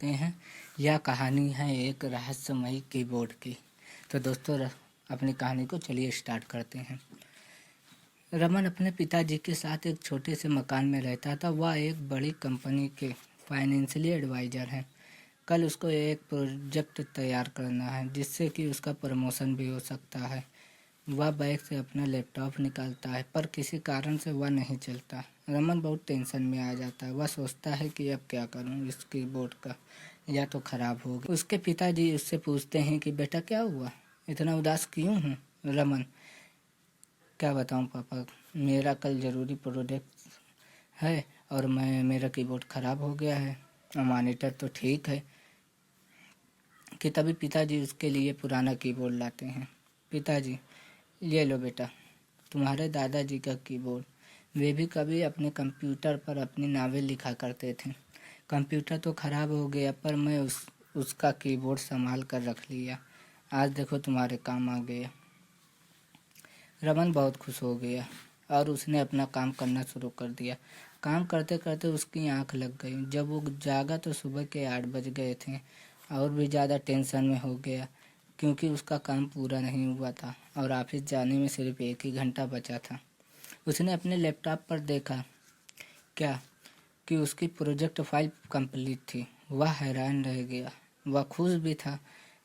सकते हैं। यह कहानी है एक रहस्यमयी कीबोर्ड की। तो दोस्तों अपनी कहानी को चलिए स्टार्ट करते हैं। रमन अपने पिताजी के साथ एक छोटे से मकान में रहता था। वह एक बड़ी कंपनी के फाइनेंशियली एडवाइज़र हैं। कल उसको एक प्रोजेक्ट तैयार करना है जिससे कि उसका प्रमोशन भी हो सकता है। वह बैग से अपना लैपटॉप निकालता है पर किसी कारण से वह नहीं चलता। रमन बहुत टेंशन में आ जाता है। वह सोचता है कि अब क्या करूं, इस कीबोर्ड का या तो खराब हो गया। उसके पिताजी उससे पूछते हैं कि बेटा क्या हुआ, इतना उदास क्यों हूँ। रमन: क्या बताऊं पापा, मेरा कल ज़रूरी प्रोजेक्ट है और मेरा कीबोर्ड ख़राब हो गया है। मॉनिटर तो ठीक है। कि तभी पिताजी उसके लिए पुराना कीबोर्ड लाते हैं। पिताजी: ये लो बेटा, तुम्हारे दादाजी का कीबोर्ड। वे भी कभी अपने कंप्यूटर पर अपनी नावेल लिखा करते थे। कंप्यूटर तो ख़राब हो गया पर मैं उसका कीबोर्ड संभाल कर रख लिया। आज देखो तुम्हारे काम आ गया। रमन बहुत खुश हो गया और उसने अपना काम करना शुरू कर दिया। काम करते करते उसकी आंख लग गई। जब वो जागा तो सुबह के 8 बज गए थे और भी ज़्यादा टेंशन में हो गया क्योंकि उसका काम पूरा नहीं हुआ था और ऑफिस जाने में सिर्फ 1 ही घंटा बचा था। उसने अपने लैपटॉप पर देखा क्या कि उसकी प्रोजेक्ट फाइल कंप्लीट थी। वह हैरान रह गया। वह खुश भी था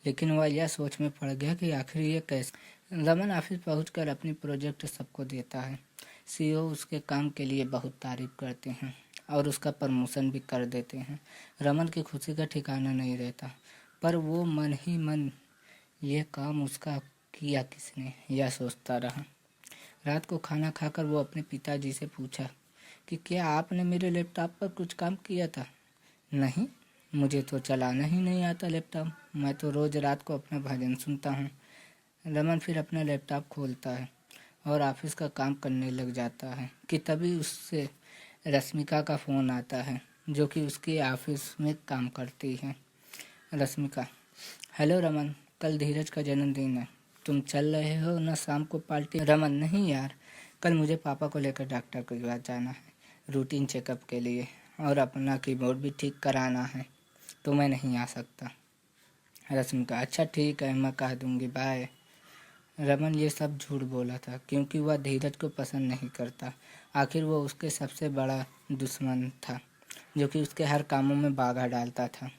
लेकिन वह यह सोच में पड़ गया कि आखिर ये कैसे। रमन ऑफिस पहुंचकर अपनी प्रोजेक्ट सबको देता है। सीईओ उसके काम के लिए बहुत तारीफ करते हैं और उसका प्रमोशन भी कर देते हैं। रमन की खुशी का ठिकाना नहीं रहता पर वो मन ही मन ये काम उसका किया किसने, यह सोचता रहा। रात को खाना खाकर वो अपने पिताजी से पूछा कि क्या आपने मेरे लैपटॉप पर कुछ काम किया था। नहीं, मुझे तो चलाना ही नहीं आता लैपटॉप, मैं तो रोज़ रात को अपना भजन सुनता हूँ। रमन फिर अपना लैपटॉप खोलता है और ऑफिस का काम करने लग जाता है कि तभी उससे रश्मिका का फ़ोन आता है जो कि उसके ऑफिस में काम करती है। रश्मिका: हेलो रमन, कल धीरज का जन्मदिन है, तुम चल रहे हो ना शाम को पार्टी। रमन: नहीं यार, कल मुझे पापा को लेकर डॉक्टर के पास जाना है रूटीन चेकअप के लिए और अपना कीबोर्ड भी ठीक कराना है तो मैं नहीं आ सकता। रश्मिका: अच्छा ठीक है, मैं कह दूंगी, बाय। रमन ये सब झूठ बोला था क्योंकि वह धीरज को पसंद नहीं करता। आखिर वो उसके सबसे बड़ा दुश्मन था जो कि उसके हर कामों में बाधा डालता था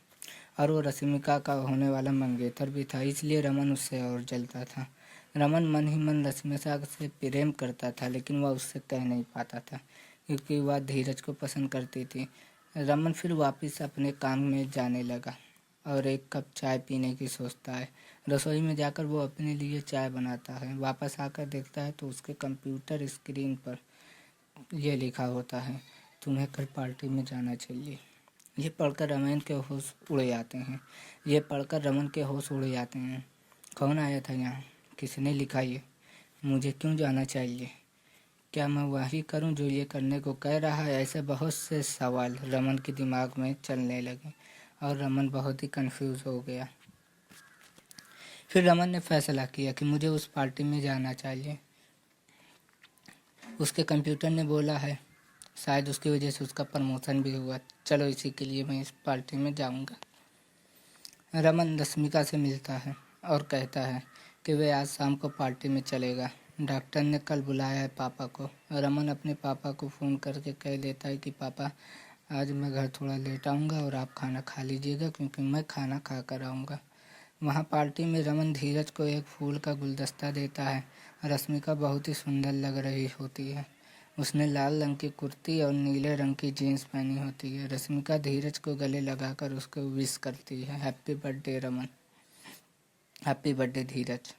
और वो रश्मिका का होने वाला मंगेतर भी था, इसलिए रमन उससे और जलता था। रमन मन ही मन रश्मिका से प्रेम करता था लेकिन वह उससे कह नहीं पाता था क्योंकि वह धीरज को पसंद करती थी। रमन फिर वापस अपने काम में जाने लगा और एक कप चाय पीने की सोचता है। रसोई में जाकर वो अपने लिए चाय बनाता है। वापस आकर देखता है तो उसके कंप्यूटर स्क्रीन पर यह लिखा होता है, तुम्हें कल पार्टी में जाना चाहिए। ये पढ़कर रमन के होश उड़ जाते हैं। कौन आया था यहाँ, किसने लिखा ये, मुझे क्यों जाना चाहिए, क्या मैं वही करूं जो ये करने को कह रहा है। ऐसे बहुत से सवाल रमन के दिमाग में चलने लगे और रमन बहुत ही कंफ्यूज हो गया। फिर रमन ने फैसला किया कि मुझे उस पार्टी में जाना चाहिए। उसके कंप्यूटर ने बोला है, शायद उसकी वजह से उसका प्रमोशन भी हुआ, चलो इसी के लिए मैं इस पार्टी में जाऊंगा। रमन रश्मिका से मिलता है और कहता है कि वे आज शाम को पार्टी में चलेगा। डॉक्टर ने कल बुलाया है पापा को। रमन अपने पापा को फ़ोन करके कह देता है कि पापा, आज मैं घर थोड़ा लेट आऊँगा और आप खाना खा लीजिएगा क्योंकि मैं खाना खा कर आऊँगा। वहाँ पार्टी में रमन धीरज को एक फूल का गुलदस्ता देता है। रश्मिका बहुत ही सुंदर लग रही होती है। उसने लाल रंग की कुर्ती और नीले रंग की जीन्स पहनी होती है। रश्मिका धीरज को गले लगाकर उसको विश करती है, happy birthday Raman, happy birthday Dheeraj.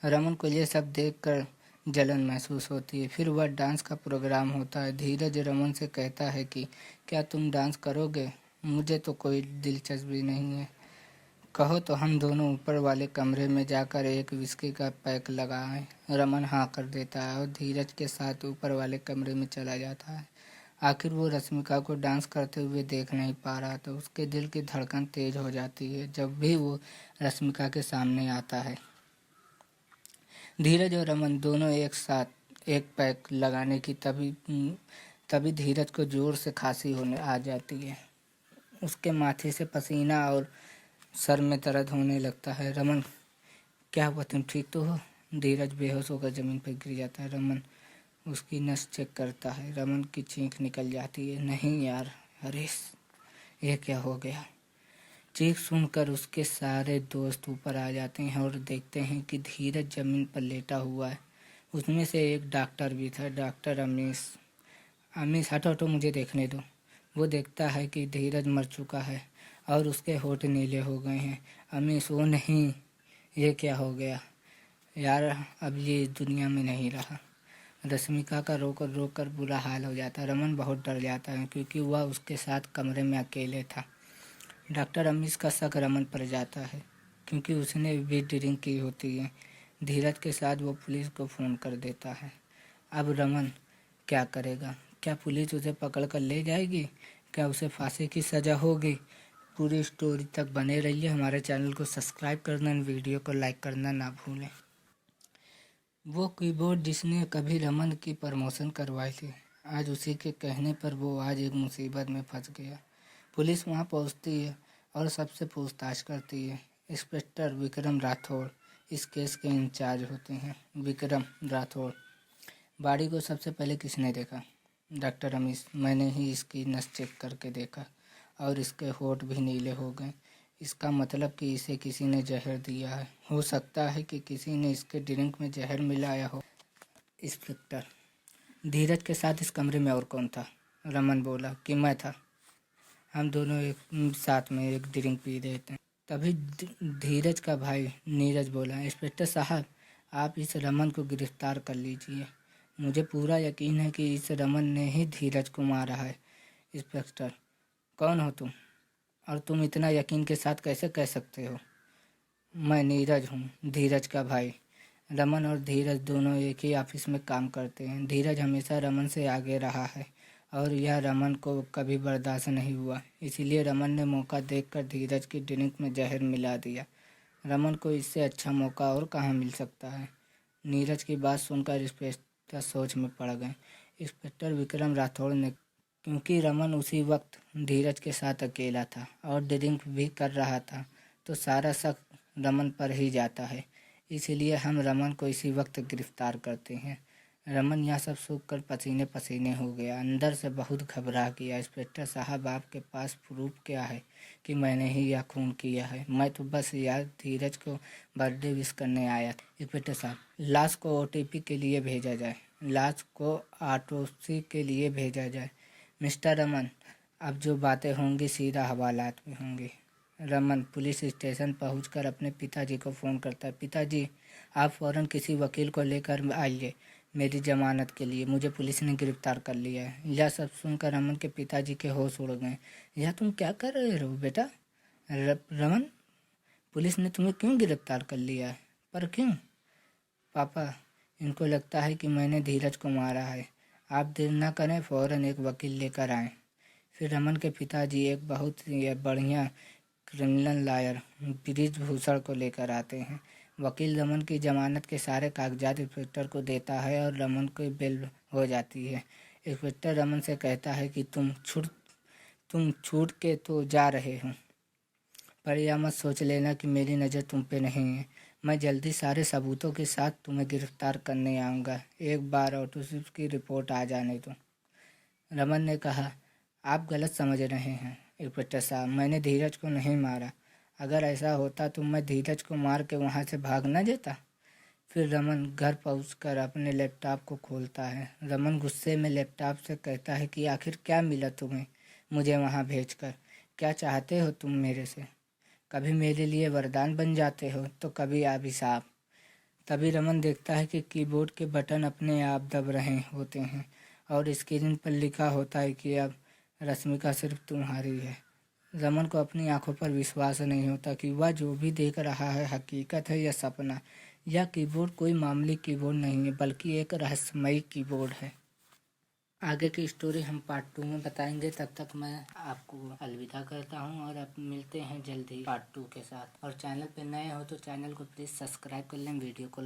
Raman को ये सब देखकर जलन महसूस होती है। फिर वह डांस का प्रोग्राम होता है। धीरज रमन से कहता है कि क्या तुम डांस करोगे, मुझे तो कोई दिलचस्पी नहीं है, कहो तो हम दोनों ऊपर वाले कमरे में जाकर एक विस्की का पैक लगाएं। रमन हाँ कर देता है और धीरज के साथ ऊपर वाले कमरे में चला जाता है। आखिर वो रश्मिका को डांस करते हुए देख नहीं पा रहा तो उसके दिल की धड़कन तेज हो जाती है जब भी वो रश्मिका के सामने आता है। धीरज और रमन दोनों एक साथ एक पैक लगाने की तभी धीरज को जोर से खांसी होने आ जाती है। उसके माथे से पसीना और सर में दर्द होने लगता है। रमन, क्या हुआ, तुम ठीक तो हो? धीरज बेहोश होकर ज़मीन पर गिर जाता है। रमन उसकी नस चेक करता है। रमन की चीख निकल जाती है, नहीं यार हरीश, ये क्या हो गया? चीख सुनकर उसके सारे दोस्त ऊपर आ जाते हैं और देखते हैं कि धीरज जमीन पर लेटा हुआ है। उसमें से एक डॉक्टर भी था, डॉक्टर अमीश। अमीश, हटो हटो, मुझे देखने दो। वो देखता है कि धीरज मर चुका है और उसके होंठ नीले हो गए हैं। अमीश, वो नहीं, ये क्या हो गया यार, अब ये इस दुनिया में नहीं रहा। रश्मिका का रोकर रोकर बुरा हाल हो जाता है। रमन बहुत डर जाता है क्योंकि वह उसके साथ कमरे में अकेले था। डॉक्टर अमीश का शक रमन पर जाता है क्योंकि उसने भी ड्रिंक की होती है। धीरज के साथ वो पुलिस को फ़ोन कर देता है। अब रमन क्या करेगा? क्या पुलिस उसे पकड़ कर ले जाएगी? क्या उसे फांसी की सज़ा होगी? पूरी स्टोरी तक बने रहिए। हमारे चैनल को सब्सक्राइब करना, वीडियो को लाइक करना ना भूलें। वो कीबोर्ड जिसने कभी रमन की प्रमोशन करवाई थी, आज उसी के कहने पर वो आज एक मुसीबत में फंस गया। पुलिस वहां पहुंचती है और सबसे पूछताछ करती है। इंस्पेक्टर विक्रम राठौड़ इस केस के इंचार्ज होते हैं। विक्रम राठौड़, बॉडी को सबसे पहले किसने देखा? डॉक्टर अमीश, मैंने ही इसकी नस चेक करके देखा और इसके होंठ भी नीले हो गए। इसका मतलब कि इसे किसी ने जहर दिया है। हो सकता है कि किसी ने इसके ड्रिंक में जहर मिलाया हो। इंस्पेक्टर, धीरज के साथ इस कमरे में और कौन था? रमन बोला कि मैं था। हम दोनों एक साथ में एक ड्रिंक पी रहे थे। तभी धीरज का भाई नीरज बोला, इंस्पेक्टर साहब, आप इस रमन को गिरफ्तार कर लीजिए। मुझे पूरा यकीन है कि इस रमन ने ही धीरज को मारा है। इंस्पेक्टर, कौन हो तुम और तुम इतना यकीन के साथ कैसे कह सकते हो? मैं नीरज हूँ, धीरज का भाई। रमन और धीरज दोनों एक ही ऑफिस में काम करते हैं। धीरज हमेशा रमन से आगे रहा है और यह रमन को कभी बर्दाश्त नहीं हुआ, इसीलिए रमन ने मौका देखकर धीरज की ड्रिंक में जहर मिला दिया। रमन को इससे अच्छा मौका और कहाँ मिल सकता है? नीरज की बात सुनकर इंस्पेक्टर सोच में पड़ गए। इंस्पेक्टर विक्रम राठौड़ ने, क्योंकि रमन उसी वक्त धीरज के साथ अकेला था और ड्रिंक भी कर रहा था, तो सारा शक रमन पर ही जाता है। इसलिए हम रमन को इसी वक्त गिरफ्तार करते हैं। रमन यह सब सुनकर पसीने पसीने हो गया, अंदर से बहुत घबरा गया। इंस्पेक्टर साहब, आपके पास प्रूफ क्या है कि मैंने ही यह खून किया है? मैं तो बस यार धीरज को बर्थडे विश करने आया था। इंस्पेक्टर साहब, लाश को ओटीपी के लिए भेजा जाए, लाश को ऑटोप्सी के लिए भेजा जाए। मिस्टर रमन, अब जो बातें होंगी सीधा हवालात में होंगी। रमन पुलिस स्टेशन पहुंचकर अपने पिताजी को फ़ोन करता है। पिताजी, आप फ़ौरन किसी वकील को लेकर आइए मेरी ज़मानत के लिए, मुझे पुलिस ने गिरफ्तार कर लिया है। यह सब सुनकर रमन के पिताजी के होश उड़ गए। यह तुम क्या कर रहे हो बेटा? रमन, पुलिस ने तुम्हें क्यों गिरफ्तार कर लिया है? पर क्यों? पापा, इनको लगता है कि मैंने धीरज को मारा है। आप देर न करें, फ़ौरन एक वकील लेकर आएँ। फिर रमन के पिताजी एक बहुत ही बढ़िया क्रिमिनल लॉयर ब्रिजभूषण को लेकर आते हैं। वकील रमन की जमानत के सारे कागजात इंस्पेक्टर को देता है और रमन को बेल हो जाती है। इंस्पेक्टर रमन से कहता है कि तुम छूट के तो जा रहे हो, पर यह मत सोच लेना कि मेरी नज़र तुम पे नहीं है। मैं जल्दी सारे सबूतों के साथ तुम्हें गिरफ्तार करने आऊँगा, एक बार ऑटोप्सी की रिपोर्ट आ जाने दो। रमन ने कहा, आप गलत समझ रहे हैं इंस्पेक्टर साहब, मैंने धीरज को नहीं मारा। अगर ऐसा होता तो मैं धीरज को मार के वहाँ से भाग न जाता। फिर रमन घर पहुंचकर अपने लैपटॉप को खोलता है। रमन गुस्से में लैपटॉप से कहता है कि आखिर क्या मिला तुम्हें मुझे वहाँ भेजकर? क्या चाहते हो तुम मेरे से? कभी मेरे लिए वरदान बन जाते हो तो कभी अभिशाप। तभी रमन देखता है कि कीबोर्ड के बटन अपने आप दब रहे होते हैं और स्क्रीन पर लिखा होता है कि अब रश्मिका सिर्फ तुम्हारी है। रमन को अपनी आंखों पर विश्वास नहीं होता कि वह जो भी देख रहा है हकीकत है या सपना। यह कीबोर्ड कोई मामूली कीबोर्ड नहीं है, बल्कि एक रहस्यमयी कीबोर्ड है। आगे की स्टोरी हम पार्ट 2 में बताएंगे। तब तक मैं आपको अलविदा करता हूँ और अब मिलते हैं जल्दी पार्ट 2 के साथ। और चैनल पे नए हो तो चैनल को प्लीज़ सब्सक्राइब कर लें, वीडियो को